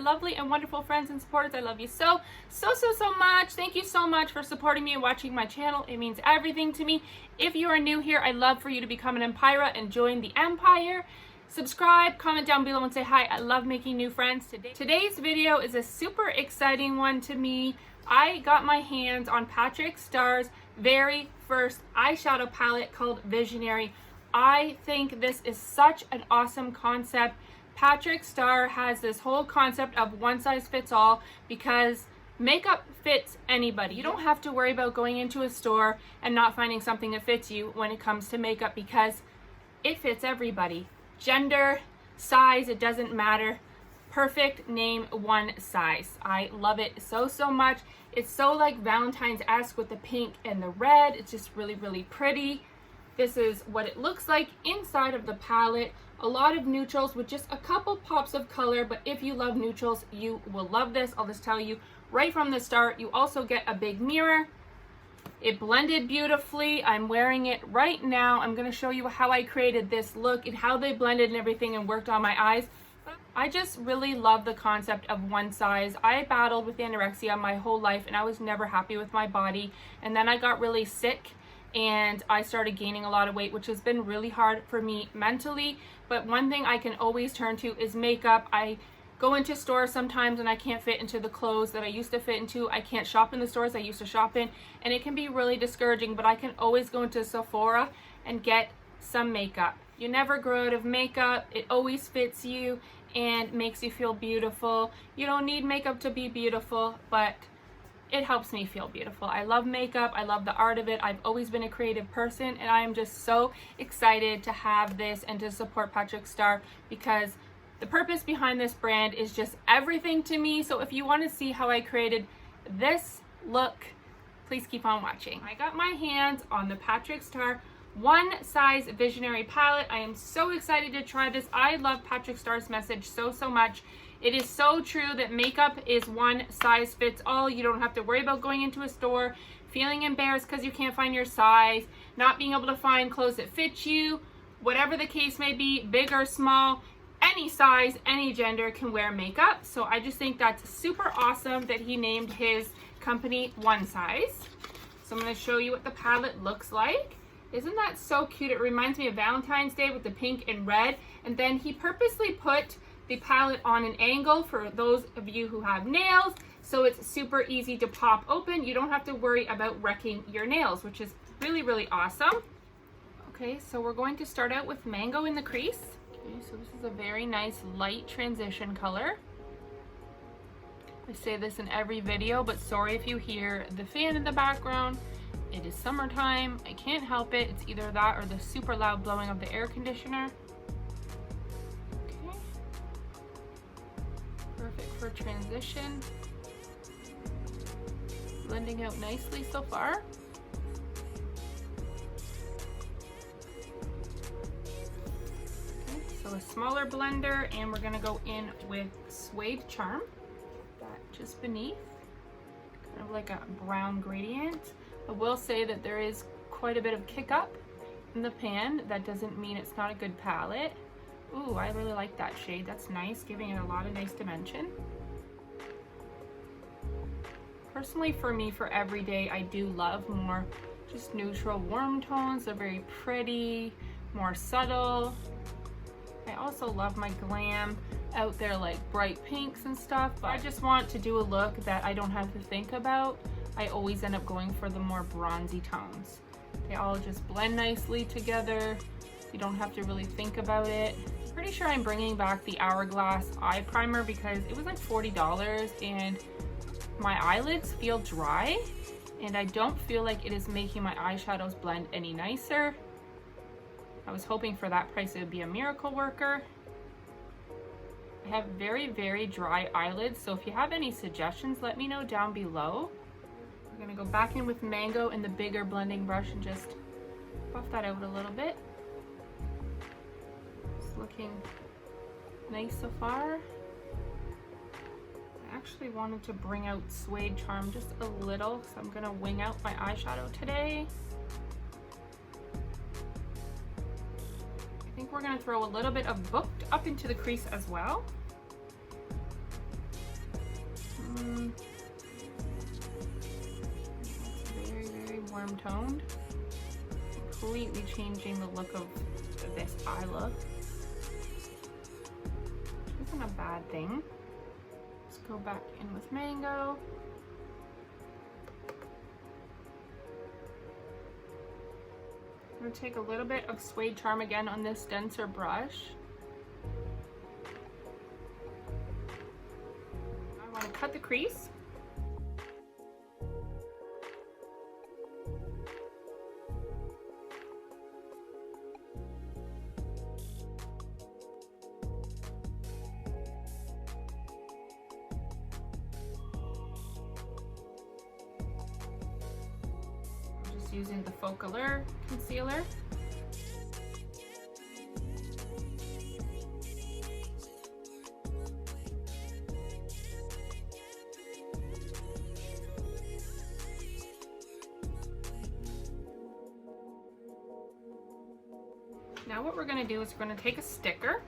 lovely and wonderful friends and supporters. I love you so much. Thank you so much for supporting me and watching my channel. It means everything to me. If you are new here, I'd love for you to become an Empira and join the Empire. Subscribe, comment down below and say hi. I love making new friends. Today's video is a super exciting one to me. I got my hands on Patrick Starr's very first eyeshadow palette called Visionary. I think this is such an awesome concept. Patrick Starr has this whole concept of one size fits all because makeup fits anybody. You don't have to worry about going into a store and not finding something that fits you when it comes to makeup because it fits everybody. Gender, size, it doesn't matter. Perfect, name one size. I love it so much. It's so like Valentine's-esque with the pink and the red. It's just really pretty. This is what it looks like inside of the palette. A lot of neutrals with just a couple pops of color, but if you love neutrals, you will love this. I'll just tell you right from the start. You also get a big mirror. It blended beautifully. I'm wearing it right now. I'm going to show you how I created this look and how they blended and everything and worked on my eyes. I just really love the concept of one size. I battled with anorexia my whole life and I was never happy with my body. And then I got really sick and I started gaining a lot of weight, which has been really hard for me mentally. But one thing I can always turn to is makeup. I go into stores sometimes and I can't fit into the clothes that I used to fit into. I can't shop in the stores I used to shop in, and it can be really discouraging, but I can always go into Sephora and get some makeup. You never grow out of makeup. It always fits you and makes you feel beautiful. You don't need makeup to be beautiful, but it helps me feel beautiful. I love makeup. I love the art of it. I've always been a creative person, and I am just so excited to have this and to support Patrick Starr because the purpose behind this brand is just everything to me. So if you want to see how I created this look, please keep on watching. I got my hands on the Patrick Starr one size Visionary palette. I am so excited to try this. I love Patrick Starr's message so much. It is so true that makeup is one size fits all. You don't have to worry about going into a store, feeling embarrassed because you can't find your size, not being able to find clothes that fit you, whatever the case may be, big or small. Any size, any gender can wear makeup. So I just think that's super awesome that he named his company One Size. So I'm going to show you what the palette looks like. Isn't that so cute? It reminds me of Valentine's Day with the pink and red. And then he purposely put the palette on an angle for those of you who have nails. So it's super easy to pop open. You don't have to worry about wrecking your nails, which is really awesome. Okay, so we're going to start out with Mango in the crease. Okay, so this is a very nice light transition color. I say this in every video, but sorry if you hear the fan in the background. It is summertime. I can't help it. It's either that or the super loud blowing of the air conditioner. Okay. Perfect for transition. Blending out nicely so far. So a smaller blender, and we're gonna go in with Suede Charm, that just beneath, kind of like a brown gradient. I will say that there is quite a bit of kick up in the pan. That doesn't mean it's not a good palette. Ooh, I really like that shade. That's nice, giving it a lot of nice dimension. Personally, for me, for everyday, I do love more just neutral warm tones. They're very pretty, more subtle. I also love my glam out there, like bright pinks and stuff, but I just want to do a look that I don't have to think about. I always end up going for the more bronzy tones. They all just blend nicely together. You don't have to really think about it. Pretty sure I'm bringing back the Hourglass eye primer because it was like $40 and my eyelids feel dry and I don't feel like it is making my eyeshadows blend any nicer. I was hoping for that price it would be a miracle worker. I have very dry eyelids, so if you have any suggestions, let me know down below. We're gonna go back in with Mango and the bigger blending brush and just buff that out a little bit. It's looking nice so far. I actually wanted to bring out Suede Charm just a little, so I'm gonna wing out my eyeshadow today. I think we're gonna throw a little bit of Booked up into the crease as well. warm toned. Completely changing the look of this eye look. Which isn't a bad thing. Let's go back in with Mango. I'm going to take a little bit of Suede Charm again on this denser brush. I want to cut the crease. Using the Focalure concealer. Now what we're going to do is we're going to take a sticker,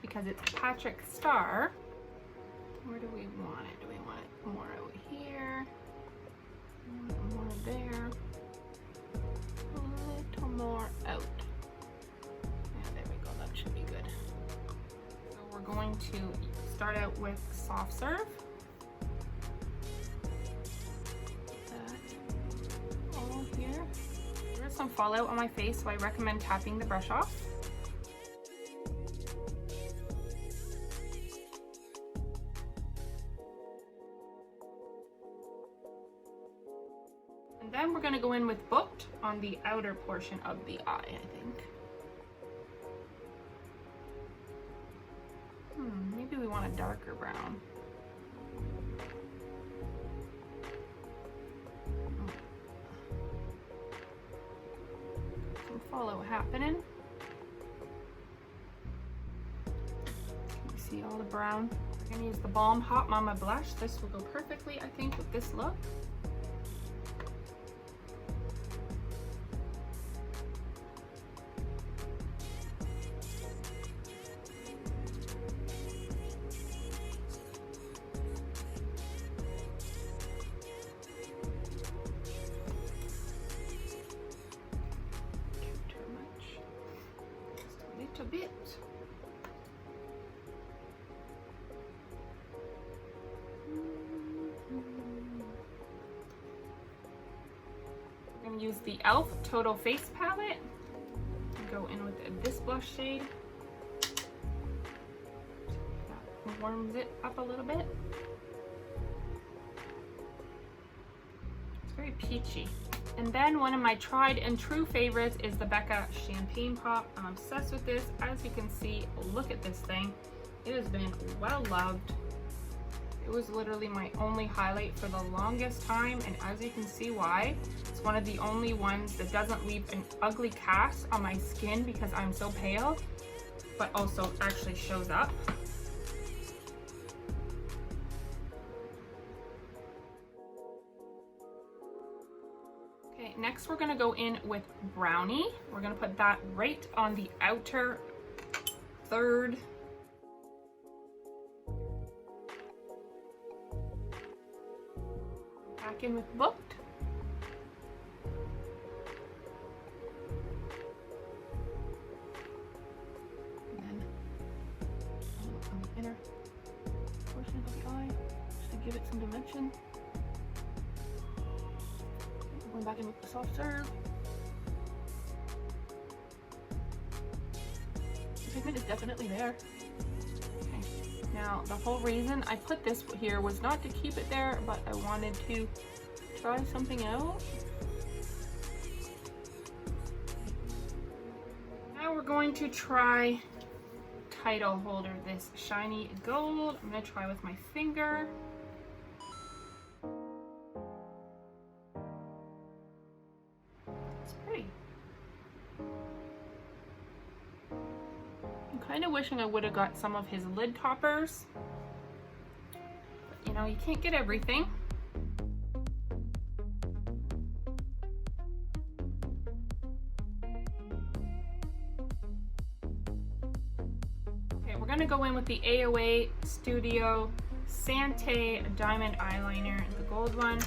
because it's Patrick Star. Where do we want it? Do we want it more over here? More there. A little more out. Yeah, there we go. That should be good. So we're going to start out with soft serve. That all here. There's some fallout on my face, so I recommend tapping the brush off. And then we're going to go in with Booked on the outer portion of the eye, I think. Maybe we want a darker brown. Some fallout happening. You see all the brown. We're going to use the Balm Hot Mama blush. This will go perfectly, I think, with this look. A bit. We're going to use the e.l.f. Total Face Palette. Go in with this blush shade. That warms it up a little bit. It's very peachy. And then one of my tried and true favorites is the Becca Champagne Pop. I'm obsessed with this. As you can see, look at this thing. It has been well loved. It was literally my only highlight for the longest time, and as you can see why. It's one of the only ones that doesn't leave an ugly cast on my skin because I'm so pale, but also actually shows up. Next, we're going to go in with Brownie. We're going to put that right on the outer third. Back in with Booked. And then on the inner portion of the eye, just to give it some dimension. Going back in with the soft serve. The pigment is definitely there. Okay. Now, the whole reason I put this here was not to keep it there, but I wanted to try something out. Now we're going to try Title Holder, this shiny gold. I'm going to try with my finger. Kind of wishing I would have got some of his lid toppers, but, you know, you can't get everything. Okay, we're gonna go in with the AOA Studio Sante Diamond Eyeliner, the gold one.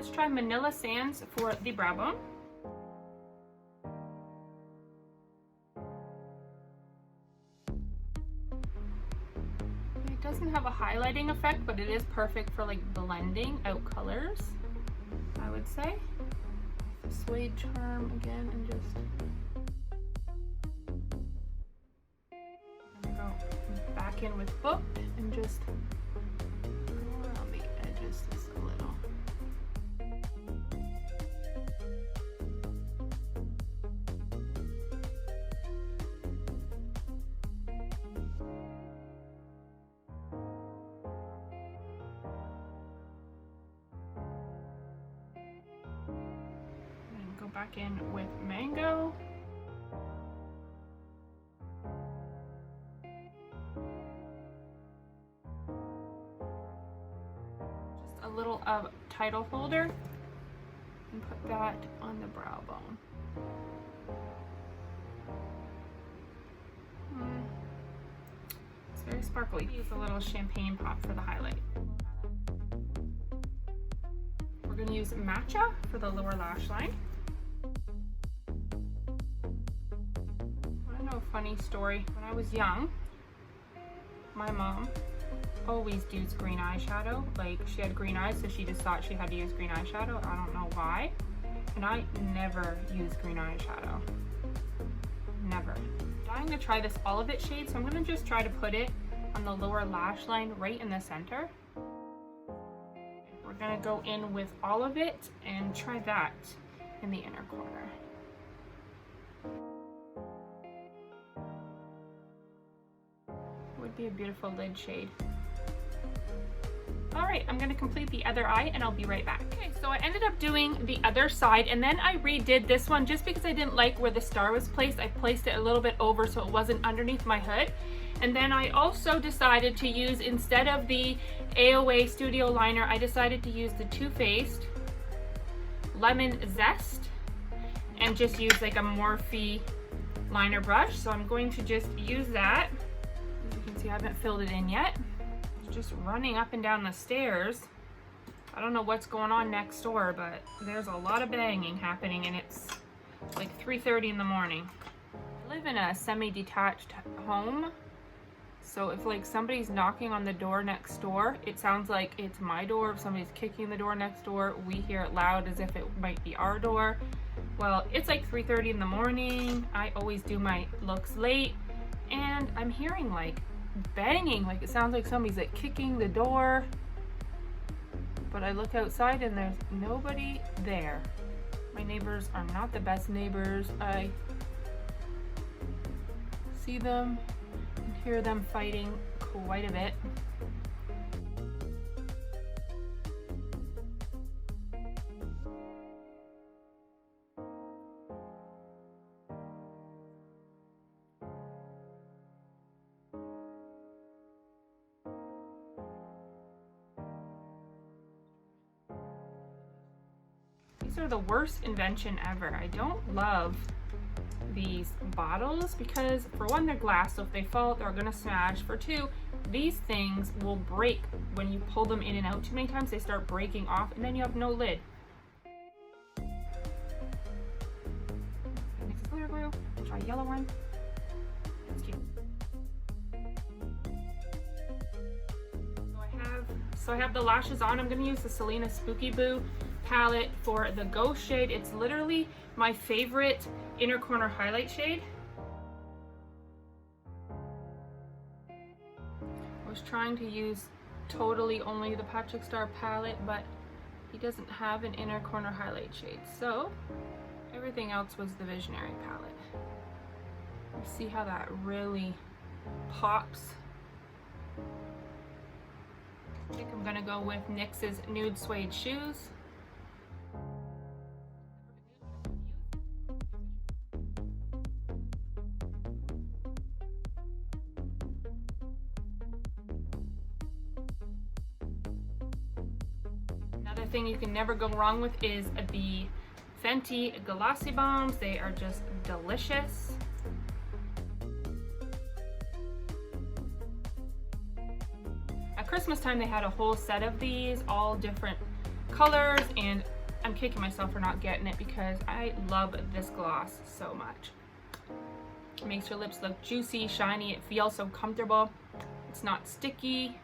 Let's try Manila Sands for the brow bone. It doesn't have a highlighting effect, but it is perfect for like blending out colors, I would say. The suede charm again, and just I'm gonna go back in with Booked and just go around the edges just a little. Go back in with Mango. Just a little of title holder and put that on the brow bone. It's very sparkly. Use a little champagne pop for the highlight. We're going to use Matcha for the lower lash line. A funny story. When I was young, my mom always used green eyeshadow. Like, she had green eyes, so she just thought she had to use green eyeshadow. I don't know why. And I never used green eyeshadow. Never. I'm dying to try this All of It shade, so I'm going to just try to put it on the lower lash line right in the center. We're going to go in with All of It and try that in the inner corner. Would be a beautiful lid shade. All right, I'm gonna complete the other eye and I'll be right back. Okay, so I ended up doing the other side and then I redid this one just because I didn't like where the star was placed. I placed it a little bit over so it wasn't underneath my hood. And then I also decided to use, instead of the AOA Studio Liner, I decided to use the Too Faced Lemon Zest and just use like a Morphe liner brush. So I'm going to just use that. As you can see, I haven't filled it in yet. It's just running up and down the stairs. I don't know what's going on next door, but there's a lot of banging happening and it's like 3:30 in the morning. I live in a semi-detached home, so if like somebody's knocking on the door next door, it sounds like it's my door. If somebody's kicking the door next door, we hear it loud as if it might be our door. Well, it's like 3:30 in the morning. I always do my looks late and I'm hearing like banging, like it sounds like somebody's like kicking the door. But I look outside and there's nobody there. My neighbors are not the best neighbors. I see them and hear them fighting quite a bit. These are the worst invention ever. I don't love these bottles because for one, they're glass, so if they fall, they're gonna smash. For two, these things will break when you pull them in and out too many times. They start breaking off and then you have no lid. Next is glitter glue. Try a yellow one. That's cute. So I have the lashes on. I'm gonna use the Selena Spooky Boo palette for the Ghost shade. It's literally my favorite inner corner highlight shade. I was trying to use totally only the Patrick Star palette, but he doesn't have an inner corner highlight shade, so everything else was the Visionary palette. You see how that really pops? I think I'm gonna go with NYX's Nude Suede Shoes. Another thing you can never go wrong with is the Fenty Glossy Bombs. They are just delicious. At Christmas time, they had a whole set of these, all different colors, and I'm kicking myself for not getting it because I love this gloss so much. It makes your lips look juicy, shiny. It feels so comfortable. It's not sticky,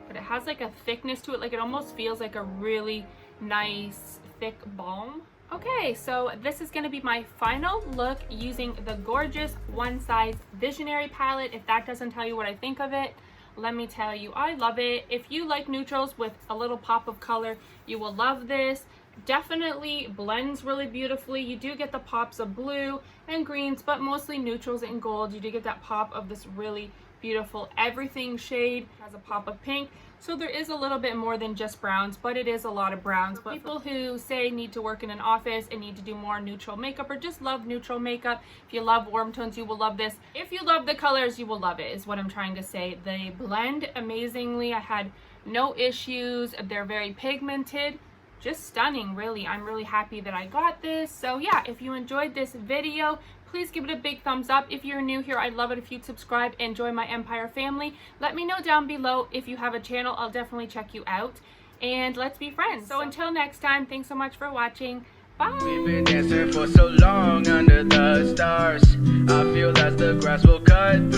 but it has like a thickness to it. Like it almost feels like a really nice thick balm. Okay, so this is going to be my final look using the gorgeous One Size Visionary palette. If that doesn't tell you what I think of it, let me tell you, I love it. If you like neutrals with a little pop of color, you will love this. Definitely blends really beautifully. You do get the pops of blue and greens, but mostly neutrals and gold. You do get that pop of this really beautiful everything shade. It has a pop of pink, so there is a little bit more than just browns, but it is a lot of browns. But people who say need to work in an office and need to do more neutral makeup, or just love neutral makeup, if you love warm tones, you will love this. If you love the colors, you will love it, is what I'm trying to say. They blend amazingly. I had no issues. They're very pigmented. Just stunning, really. I'm really happy that I got this. So yeah, if you enjoyed this video, please give it a big thumbs up. If you're new here, I'd love it if you'd subscribe and join my Empire family. Let me know down below if you have a channel. I'll definitely check you out, and let's be friends. So until next time, thanks so much for watching. Bye. We've been dancing for so long under the stars. I feel that the grass will cut